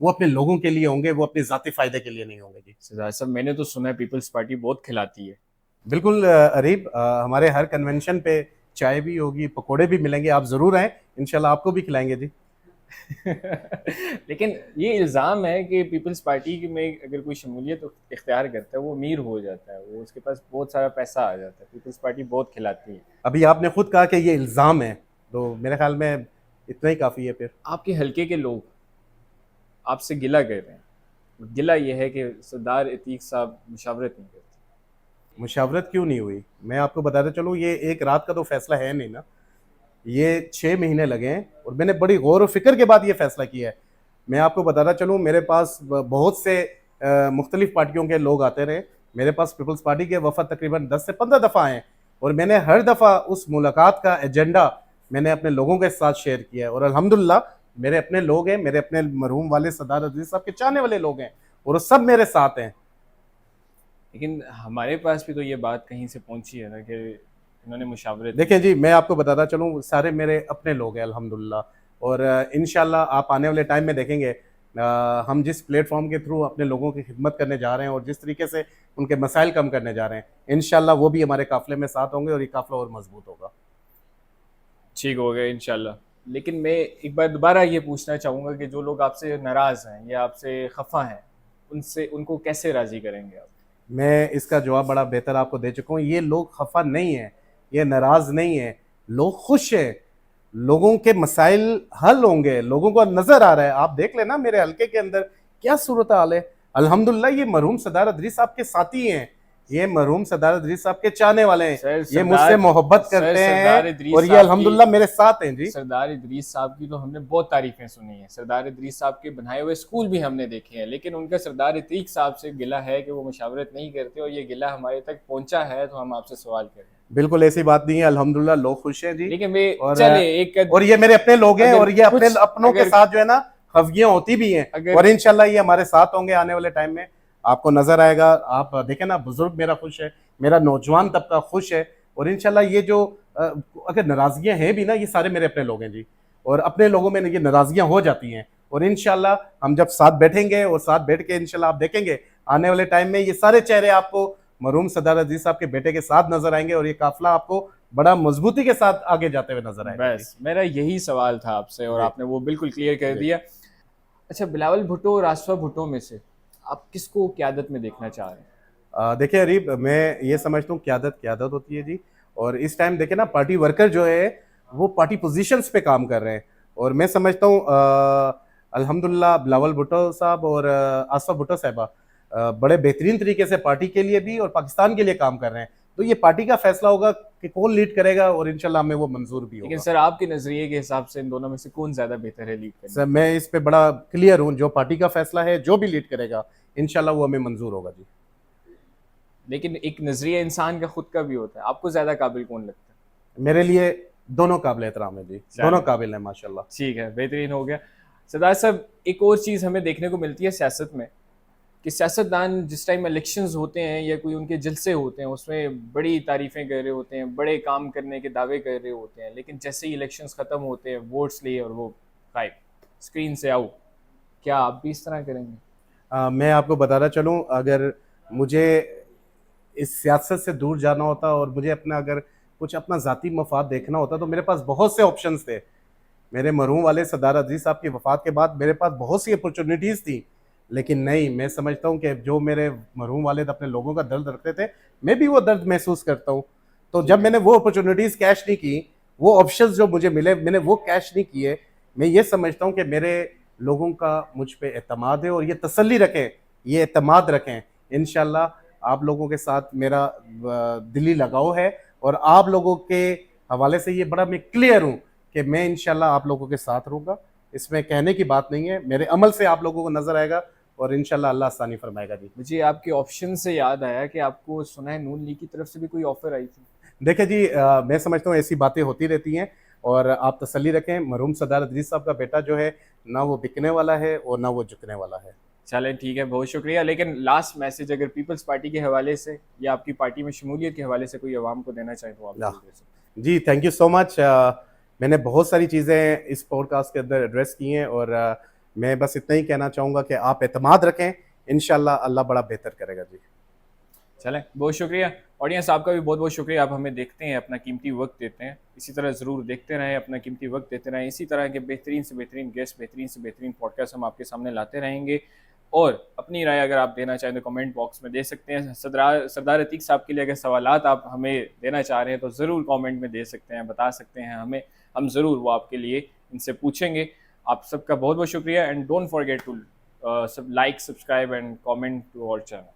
وہ اپنے لوگوں کے لیے ہوں گے, وہ اپنے ذاتی فائدے کے لیے نہیں ہوں گے جی. سردار صاحب میں نے تو سنا ہے پیپلز پارٹی بہت کھلاتی ہے. بالکل اریب, ہمارے ہر کنونشن پہ چائے بھی ہوگی, پکوڑے بھی ملیں گے, آپ ضرور آئیں, انشاءاللہ آپ کو بھی کھلائیں گے جی. لیکن یہ الزام ہے کہ پیپلز پارٹی میں اگر کوئی شمولیت اختیار کرتا ہے وہ امیر ہو جاتا ہے, وہ اس کے پاس بہت سارا پیسہ آ جاتا ہے. پیپلز پارٹی بہت کھلاتی ہے. ابھی آپ نے خود کہا کہ یہ الزام ہے, تو میرے خیال میں اتنا ہی کافی ہے. پھر آپ کے حلقے کے لوگ آپ سے گلہ کر رہے ہیں. گلہ یہ ہے کہ سردار عتیق صاحب مشاورت نہیں کرتے. مشاورت کیوں نہیں ہوئی؟ میں آپ کو بتاتا چلوں, یہ ایک رات کا تو فیصلہ ہے نہیں نا, یہ 6 مہینے لگے ہیں, اور میں نے بڑی غور و فکر کے بعد یہ فیصلہ کیا ہے. میں آپ کو بتاتا چلوں, میرے پاس بہت سے مختلف پارٹیوں کے لوگ آتے رہے. میرے پاس پیپلز پارٹی کے وفد تقریباً 10 سے 15 دفعہ آئے, اور میں نے ہر دفعہ اس ملاقات کا ایجنڈا میں نے اپنے لوگوں کے ساتھ شیئر کیا ہے. اور الحمدللہ میرے اپنے لوگ ہیں, میرے اپنے مرحوم والد سردار عزیز صاحب کے چاہنے والے لوگ ہیں, اور وہ سب میرے ساتھ ہیں. لیکن ہمارے پاس بھی تو یہ بات کہیں سے پہنچی ہے نا کہ انہوں نے مشاورت. دیکھیں جی, میں آپ کو بتاتا چلوں, سارے میرے اپنے لوگ ہیں الحمدللہ, اور انشاءاللہ آپ آنے والے ٹائم میں دیکھیں گے ہم جس پلیٹ فارم کے تھرو اپنے لوگوں کی خدمت کرنے جا رہے ہیں, اور جس طریقے سے ان کے مسائل کم کرنے جا رہے ہیں, انشاءاللہ وہ بھی ہمارے قافلے میں ساتھ ہوں گے, اور یہ قافلہ اور مضبوط ہوگا. ٹھیک ہو گیا انشاءاللہ. لیکن میں ایک بار دوبارہ یہ پوچھنا چاہوں گا کہ جو لوگ آپ سے ناراض ہیں یا آپ سے خفا ہیں, ان کو کیسے راضی کریں گے آپ؟ میں اس کا جواب بڑا بہتر آپ کو دے چکا ہوں. یہ لوگ خفا نہیں ہیں, یہ ناراض نہیں ہیں, لوگ خوش ہیں. لوگوں کے مسائل حل ہوں گے, لوگوں کو نظر آ رہا ہے. آپ دیکھ لینا میرے حلقے کے اندر کیا صورتحال ہے. الحمدللہ یہ مرحوم سردار ادریس صاحب کے ساتھی ہیں, یہ مرحوم سردار ادریس صاحب کے چاہنے والے ہیں, یہ مجھ سے محبت کرتے ہیں, اور یہ الحمدللہ میرے ساتھ ہیں جی. سردار ادریس صاحب کی تو ہم نے بہت تعریفیں سنی ہیں, سردار ادریس صاحب کے بنائے ہوئے اسکول بھی ہم نے دیکھے ہیں, لیکن ان کا سردار عتیق صاحب سے گلہ ہے کہ وہ مشاورت نہیں کرتے, اور یہ گلہ ہمارے تک پہنچا ہے تو ہم آپ سے سوال کریں. بالکل ایسی بات نہیں ہے, الحمدللہ لوگ خوش ہیں جی. لیکن اور یہ میرے اپنے لوگ ہیں, اور یہ اپنے اپنوں کے ساتھ جو ہے نا خفگیاں ہوتی بھی ہیں, اور انشاءاللہ یہ ہمارے ساتھ ہوں گے آنے والے ٹائم میں. آپ کو نظر آئے گا, آپ دیکھیں نا, بزرگ میرا خوش ہے, میرا نوجوان طبقہ خوش ہے, اور انشاءاللہ یہ جو اگر ناراضگیاں ہیں بھی نا, یہ سارے میرے اپنے لوگ ہیں جی, اور اپنے لوگوں میں یہ ناراضگیاں ہو جاتی ہیں, اور انشاءاللہ ہم جب ساتھ بیٹھیں گے, اور ساتھ بیٹھ کے انشاءاللہ آپ دیکھیں گے آنے والے ٹائم میں یہ سارے چہرے آپ کو مرحوم سردار عزیز صاحب کے بیٹے کے ساتھ نظر آئیں گے, اور یہ قافلہ آپ کو بڑا مضبوطی کے ساتھ آگے جاتے ہوئے نظر آئے گا. بس میرا یہی سوال تھا آپ سے, اور آپ نے وہ بالکل کلیئر کر دیا. اچھا, بلاول بھٹو اور آصفہ بھٹو میں سے آپ کس کو قیادت میں دیکھنا چاہ رہے ہیں؟ دیکھیں اریب, میں یہ سمجھتا ہوں قیادت ہوتی ہے جی, اور اس ٹائم دیکھیں نا پارٹی ورکر جو ہے وہ پارٹی پوزیشنز پہ کام کر رہے ہیں, اور میں سمجھتا ہوں الحمدللہ بلاول بھٹو صاحب اور آصفہ بھٹو صاحبہ بڑے بہترین طریقے سے پارٹی کے لیے بھی اور پاکستان کے لیے کام کر رہے ہیں. تو یہ پارٹی کا فیصلہ ہوگا کہ کون لیڈ کرے گا, اور انشاءاللہ ہمیں وہ منظور بھی ہوگا. لیکن سر آپ کے نظریے کے حساب سے ان دونوں میں سے کون زیادہ بہتر ہے لیڈ کرنے؟ سر میں اس پہ بڑا کلیئر ہوں, جو پارٹی کا فیصلہ ہے, جو بھی لیڈ کرے گا انشاءاللہ وہ ہمیں منظور ہوگا جی. لیکن ایک نظریہ انسان کا خود کا بھی ہوتا ہے, آپ کو زیادہ قابل کون لگتا ہے؟ میرے لیے دونوں قابل احترام ہے جی, دونوں قابل ہیں ماشاءاللہ. ٹھیک ہے, بہترین ہو گیا. سردار صاحب, ایک اور چیز ہمیں دیکھنے کو ملتی ہے سیاست میں, کہ سیاستدان جس ٹائم الیکشنز ہوتے ہیں یا کوئی ان کے جلسے ہوتے ہیں, اس میں بڑی تعریفیں کر رہے ہوتے ہیں, بڑے کام کرنے کے دعوے کر رہے ہوتے ہیں, لیکن جیسے ہی الیکشنز ختم ہوتے ہیں, ووٹس لیے اور وہ غائب, اسکرین سے آؤٹ. کیا آپ بھی اس طرح کریں گے؟ میں آپ کو بتانا چلوں, اگر مجھے اس سیاست سے دور جانا ہوتا اور مجھے اگر کچھ اپنا ذاتی مفاد دیکھنا ہوتا, تو میرے پاس بہت سے آپشنز تھے. میرے مرحوم والے سردار عزیز صاحب کی وفات کے بعد میرے پاس بہت سی اپرچونیٹیز تھیں, لیکن نہیں, میں سمجھتا ہوں کہ جو میرے مرحوم والد اپنے لوگوں کا درد رکھتے تھے, میں بھی وہ درد محسوس کرتا ہوں. تو جب میں نے وہ اپرچونیٹیز کیش نہیں کی, وہ آپشنز جو مجھے ملے میں نے وہ کیش نہیں کیے, میں یہ سمجھتا ہوں کہ میرے لوگوں کا مجھ پہ اعتماد ہے, اور یہ تسلی رکھیں, یہ اعتماد رکھیں. انشاءاللہ آپ لوگوں کے ساتھ میرا دلی لگاؤ ہے, اور آپ لوگوں کے حوالے سے یہ بڑا میں کلیئر ہوں کہ میں انشاءاللہ آپ لوگوں کے ساتھ رہوں گا. اس میں کہنے کی بات نہیں ہے, میرے عمل سے آپ لوگوں کو نظر آئے گا, اور انشاءاللہ اللہ آسانی فرمائے گا جی. مجھے آپ کے آپشن سے یاد آیا کہ آپ کو سنا ہے نون لیگ کی طرف سے بھی کوئی آفر آئی تھی. دیکھیں جی, میں سمجھتا ہوں ایسی باتیں ہوتی رہتی ہیں, اور آپ تسلی رکھیں, مرحوم سردار عزیز صاحب کا بیٹا جو ہے نہ وہ بکنے والا ہے اور نہ وہ جھکنے والا ہے. چلیں ٹھیک ہے, بہت شکریہ. لیکن لاسٹ میسج اگر پیپلز پارٹی کے حوالے سے یا آپ کی پارٹی میں شمولیت کے حوالے سے کوئی عوام کو دینا چاہیں تو آپ جی. تھینک یو سو مچ. میں نے بہت ساری چیزیں اس پوڈ کاسٹ کے اندر ایڈریس کی ہیں, اور میں بس اتنا ہی کہنا چاہوں گا کہ آپ اعتماد رکھیں، انشاءاللہ اللہ بڑا بہتر کرے گا جی. چلیں، بہت شکریہ آڈینس، آپ کا بھی بہت بہت شکریہ. آپ ہمیں دیکھتے ہیں، اپنا قیمتی وقت دیتے ہیں. اسی طرح ضرور دیکھتے رہیں، اپنا قیمتی وقت دیتے رہیں. اسی طرح کے بہترین سے بہترین گیسٹ، بہترین سے بہترین پوڈ کاسٹ ہم آپ کے سامنے لاتے رہیں گے. اور اپنی رائے اگر آپ دینا چاہیں تو کمنٹ باکس میں دے سکتے ہیں. سردار عتیق صاحب کے لیے اگر سوالات آپ ہمیں دینا چاہ رہے ہیں تو ضرور کامنٹ میں دے سکتے ہیں، بتا سکتے ہیں ہمیں. ہم ضرور وہ آپ کے لیے ان سے پوچھیں گے. آپ سب کا بہت بہت شکریہ. And don't forget to like, subscribe and comment to اور چینل.